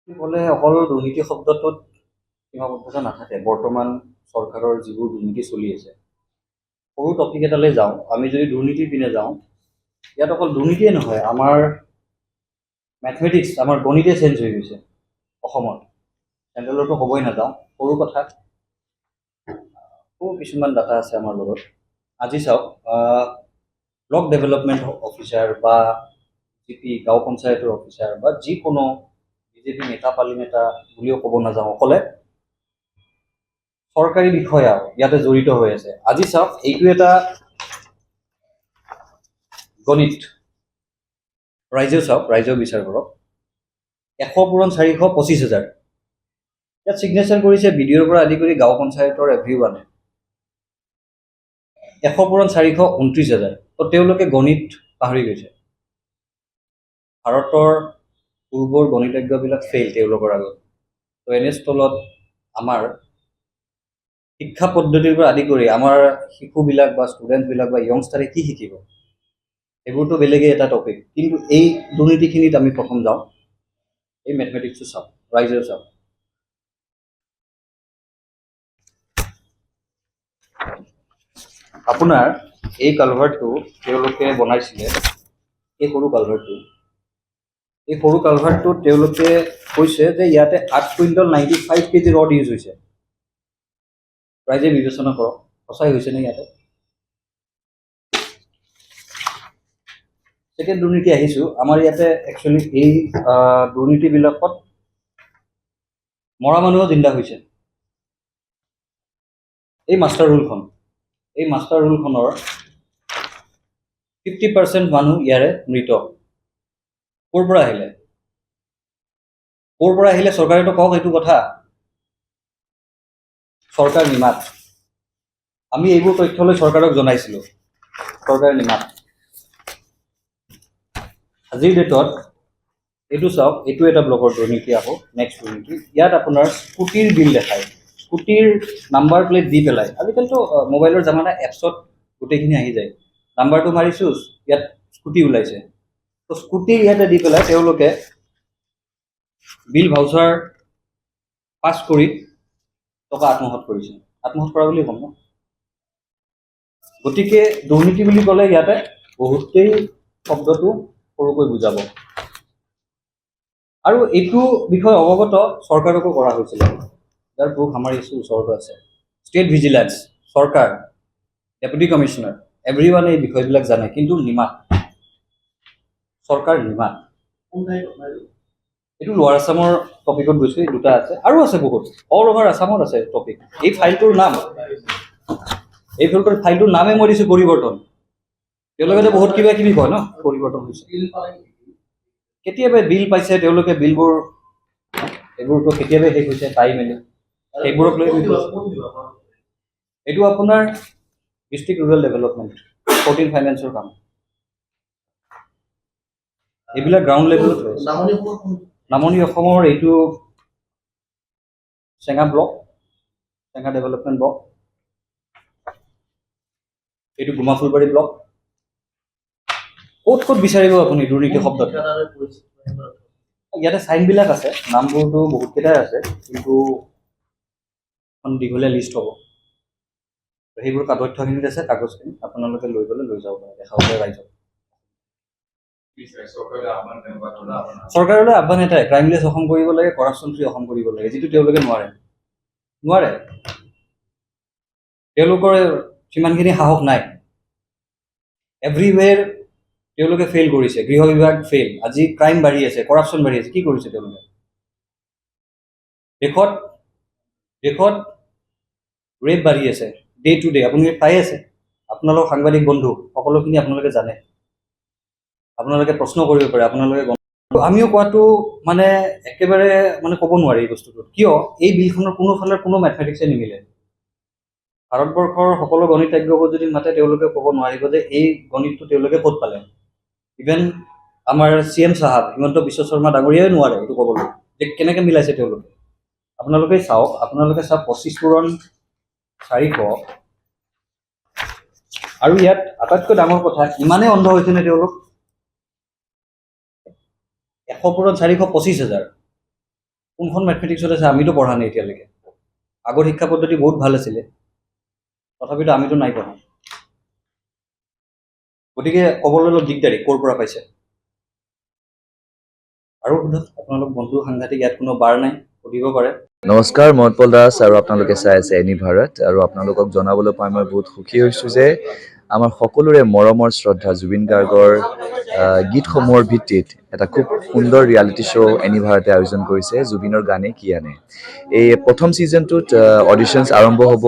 ক'লে অকল দুৰ্নীতি শব্দটোত সীমাবদ্ধতা নাথাকে। বৰ্তমান চৰকাৰৰ যিবোৰ দুৰ্নীতি চলি আছে, সৰু টপিক এটালৈ যাওঁ, আমি যদি দুৰ্নীতিৰ পিনে যাওঁ, ইয়াত অকল দুৰ্নীতিয়ে নহয়, আমাৰ মেথমেটিক্স, আমাৰ গণিতে চেঞ্জ হৈ গৈছে অসমত। চেণ্ট্ৰেলতো হ'বই নাযাওঁ, সৰু কথা, সৰু কিছুমান ডাটা আছে আমাৰ লগত। আজি চাওক, ব্লক ডেভেলপমেণ্ট অফিচাৰ বা জিপি গাঁও পঞ্চায়তৰ অফিচাৰ বা যিকোনো বিজেপি নেতা পালি নেতা বুলিও ক'ব নাযাওঁ, অকলে চৰকাৰী বিষয়া ইয়াতে জড়িত হৈ আছে। আজি চাওক, এইটো এটা গণিত, ৰাইজেও চাওক, ৰাইজেও বিচাৰ কৰক। 100 পূৰণ 425,000 ইয়াত ছিগনেচাৰ কৰিছে বিডিঅ'ৰ পৰা আদি কৰি গাঁও পঞ্চায়তৰ এভৰিৱানে। 100 পূৰণ 429,000, তো তেওঁলোকে গণিত পাহৰি গৈছে। ভাৰতৰ পূৰ্বৰ গণিতজ্ঞবিলাক ফেইল তেওঁলোকৰ আগত। তো এনেস্থলত আমাৰ শিক্ষা পদ্ধতিৰ পৰা আদি কৰি আমাৰ শিশুবিলাক বা ষ্টুডেণ্টবিলাক বা য়ংষ্টাৰে কি শিকিব, এইবোৰতো বেলেগেই এটা টপিক। কিন্তু এই দুৰ্নীতিখিনিত আমি প্ৰথম যাওঁ, এই মেথমেটিক্সটো চাওঁ, ৰাইজেও চাওঁ। আপোনাৰ এই কালভাৰটো তেওঁলোকে বনাইছিলে, এই সৰু কালভাৰটোত তেওঁলোকে কৈছে যে ইয়াতে 8 কুইণ্টল 95 কেজি ৰড ইউজ হৈছে। ৰাইজে বিবেচনা কৰক, সঁচাই হৈছেনে ইয়াতে? ছেকেণ্ড দুৰ্নীতি আহিছোঁ, আমাৰ ইয়াতে একচুৱেলি এই দুৰ্নীতিবিলাকত মৰা মানুহো জিন্দা হৈছে। এই মাষ্টাৰ ৰোলখনৰ 50% মানুহ ইয়াৰে মৃত। ক'ৰ পৰা আহিলে চৰকাৰেতো কওক এইটো কথা। চৰকাৰ নিমাত। আমি এইবোৰ তথ্যলৈ চৰকাৰক জনাইছিলোঁ, চৰকাৰ নিমাত। আজিৰ ডেটত এইটো চাওক, এইটো এটা ব্লকৰ দুৰ্নীতি। আকৌ নেক্সট দুৰ্নীতি, ইয়াত আপোনাৰ স্কুটিৰ বিল দেখায়, স্কুটিৰ নাম্বাৰ প্লেট দি পেলাই। আজিকালিতো মোবাইলৰ জামানা, এপছত গোটেইখিনি আহি যায়। নাম্বাৰটো মাৰিছোঁ, ইয়াত স্কুটি ওলাইছে। তো স্কুটি ইয়াতে দি পেলাই তেওঁলোকে বিল ভাউচাৰ পাছ কৰি টকা আত্মসাৎ কৰিছে। আত্মসাৎ কৰা বুলি ক'ম ন। গতিকে দুৰ্নীতি বুলি ক'লে ইয়াতে বহুতেই শব্দটো সৰুকৈ বুজাব। আৰু এইটো বিষয়ে অৱগত চৰকাৰকো কৰা হৈছিলে, যাৰ প্ৰুফ আমাৰ ওচৰতো আছে। ষ্টেট ভিজিলেন্স, চৰকাৰ, ডেপুটি কমিশ্যনাৰ, এভৰিৱানে এই বিষয়বিলাক জানে, কিন্তু নিমাত। চৰকাৰ নিমাত। এইটো লোৱাৰ আছামৰ টপিকত গৈছোঁ, এই দুটা আছে, আৰু আছে বহুত, অল অভাৰ আছামত আছে টপিক। এই ফাইলটোৰ নামেই মই দিছোঁ পৰিৱৰ্তন। তেওঁলোকে বহুত কিবা কিবি কয় ন, পৰিৱৰ্তন হৈছে। কেতিয়াবা বিল পাইছে তেওঁলোকে, বিলবোৰ এইবোৰতো কেতিয়াবা শেষ হৈছে, পাই মেলি সেইবোৰক লৈ এইটো আপোনাৰ ডিষ্ট্ৰিক্ট ৰুৰেল ডেভেলপমেণ্ট, 14 ফাইনেন্সৰ কাম। এইবিলাক গ্ৰাউণ্ড লেভেলত হৈ আছে। নামনি অসমৰ এইটো চেঙা ব্লক, চেঙা ডেভেলপমেণ্ট ব্লক। এইটো গুমাফুলবাৰী ব্লক। ক'ত ক'ত বিচাৰিব আপুনি দুৰ্নীতি শব্দটো? ইয়াতে চাইনবিলাক আছে, নামবোৰতো বহুতকেইটাই আছে, কিন্তু এখন দীঘলীয়া লিষ্ট হ'ব। সেইবোৰ তথ্যখিনিত আছে, কাগজখিনি আপোনালোকে লৈ গ'লে লৈ যাব পাৰে, দেখাব পাৰে ৰাইজক। চৰকাৰলৈ আহ্বান এটাই, ক্ৰাইমলেছ অসম কৰিব লাগে, কৰাপশ্যন ফ্ৰী অসম কৰিব লাগে, যিটো তেওঁলোকে নোৱাৰে। তেওঁলোকৰ সিমানখিনি সাহস নাই। এভৰিৱেৰ তেওঁলোকে ফেইল কৰিছে। গৃহ বিভাগ ফেইল। আজি ক্ৰাইম বাঢ়ি আছে, কৰাপশ্যন বাঢ়ি আছে। কি কৰিছে তেওঁলোকে? দেশত ৰেপ বাঢ়ি আছে ডে টু ডে, আপুনি পাই আছে। আপোনালোক সাংবাদিক বন্ধু সকলোখিনি আপোনালোকে জানে, আপোনালোকে প্ৰশ্ন কৰিব পাৰে, আপোনালোকে আমিও কোৱাটো মানে একেবাৰে মানে ক'ব নোৱাৰি এই বস্তুটো। কিয় এই বিলখনৰ কোনোফালে কোনো মেথমেটিক্সে নিমিলে। ভাৰতবৰ্ষৰ সকলো গণিতজ্ঞক যদি মাতে, তেওঁলোকে ক'ব নোৱাৰিব যে এই গণিতটো তেওঁলোকে ক'ত পালে। ইভেন আমাৰ CM চাহাব হিমন্ত বিশ্ব শৰ্মা ডাঙৰীয়াই নোৱাৰে এইটো ক'বলৈ, যে কেনেকৈ মিলাইছে তেওঁলোকে। আপোনালোকে চাওক 25 পূৰণ 400। আৰু ইয়াত আটাইতকৈ ডাঙৰ কথা, ইমানেই অন্ধ হৈছেনে তেওঁলোক? 100 পূৰণ 425,000 কোনখন মেথমেটিক্সত আছে আমিতো পঢ়া নাই এতিয়ালৈকে। আগৰ শিক্ষা পদ্ধতি বহুত ভাল আছিলে, তথাপিতো আমিতো নাই পঢ়া। গতিকে ক'বলৈ অলপ দিগদাৰী ক'ৰ পৰা পাইছে। আৰু সোধক, আপোনালোক বন্ধু সাংঘাতিক, ইয়াত কোনো বাৰ নাই, সুধিব পাৰে। নমস্কাৰ, মই উৎপল দাস আৰু আপোনালোকে চাই আছে এনি ভাৰত। আৰু আপোনালোকক জনাবলৈ পাই মই বহুত সুখী হৈছোঁ যে আমাৰ সকলোৰে মৰমৰ শ্ৰদ্ধা জুবিন গাৰ্গৰ গীতসমূহৰ ভিত্তিত এটা খুব সুন্দৰ ৰিয়েলিটি শ্ব' এনি ভাৰতে আয়োজন কৰিছে, জুবিনৰ গানে কি আনে। এই প্ৰথম ছিজনটোত অডিশ্যনছ আৰম্ভ হ'ব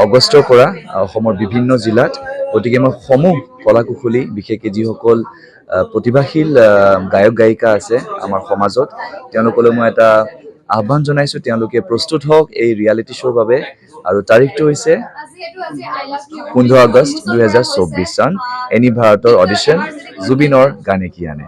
অগষ্টৰ পৰা অসমৰ বিভিন্ন জিলাত। গতিকে মই সমূহ কলা কুশলী, বিশেষকৈ যিসকল প্ৰতিভাশীল গায়ক গায়িকা আছে আমাৰ সমাজত, তেওঁলোকলৈ মই এটা আহ্বান জনাইছোঁ, তেওঁলোকে প্ৰস্তুত হওক এই ৰিয়েলিটি শ্ব'ৰ বাবে। আৰু তাৰিখটো হৈছে 15 আগষ্ট 2024 চন, এনি ভাৰতৰ অডিশ্যন জুবিনৰ গানে কি আনে।